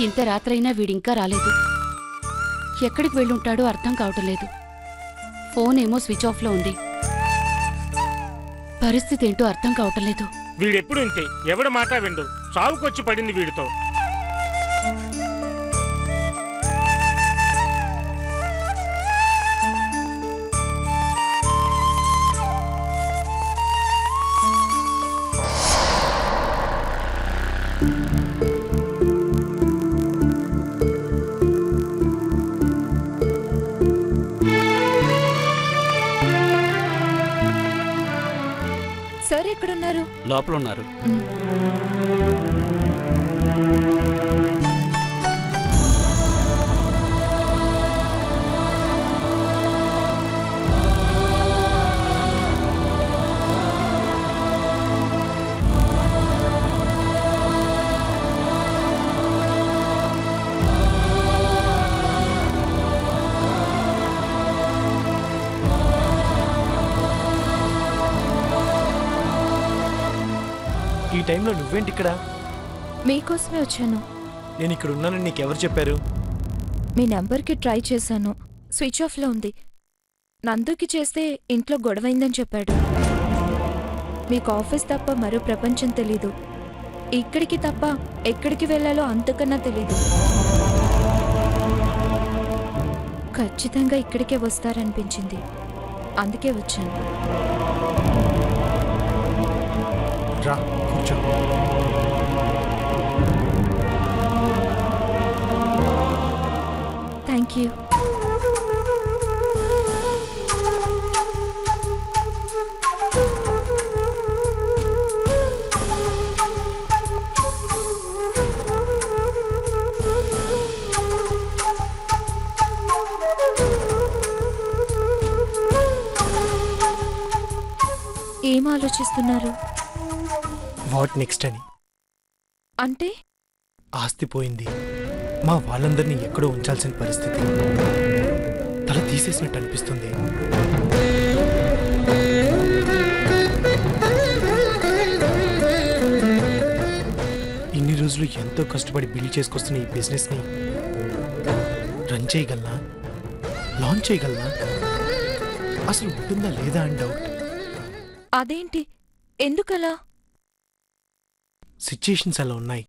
ఇంత రాత్రైనా వీడింకా రాలేదు. ఎక్కడికి వెళ్ళుంటాడో అర్థం కావటం లేదు. ఫోన్ ఏమో స్విచ్ ఆఫ్లో ఉంది. పరిస్థితి ఏంటో అర్థం కావటం లేదు. వీడెప్పుడు ఇంతే, ఎవడ మాట విండు. సావుకొచ్చి పడింది వీడితో. సార్ ఎక్కడున్నారు? లోపల ఉన్నారు. ఈ టైంలో నువ్వేంటి ఇక్కడ? మీకోసమే వచ్చాను. నేను ఇక్కడ ఉన్నానని నీకెవరు చెప్పారు? మీ నంబర్కి ట్రై చేశాను, స్విచ్ ఆఫ్లో ఉంది. నందుకి చేస్తే ఇంట్లో గొడవైందని చెప్పాడు. మీకు ఆఫీస్ తప్ప మరో ప్రపంచం తెలీదు. ఇక్కడికి తప్ప ఎక్కడికి వెళ్ళాలో అంతకన్నా తెలీదు. ఖచ్చితంగా ఇక్కడికే వస్తారనిపించింది, అందుకే వచ్చాను. రా కూర్చో. Thank you. ఏం ఆలోచిస్తున్నారు? వాట్ నెక్స్ట్ అని. అంటే ఆస్తి పోయింది, మా వాళ్ళందరినీ ఎక్కడో ఉంచాల్సిన పరిస్థితి. తల తీసేసినట్టు అనిపిస్తుంది. ఇన్ని రోజులు ఎంతో కష్టపడి బిల్డ్ చేసుకొస్తున్న ఈ బిజినెస్ని రన్ చేయగలనా, లాంచ్ చేయగలనా, అసలు ఉంటుందా లేదా అని డౌట్. అదేంటి, ఎందుకలా? సిచ్యుయేషన్స్ అలా ఉన్నాయి.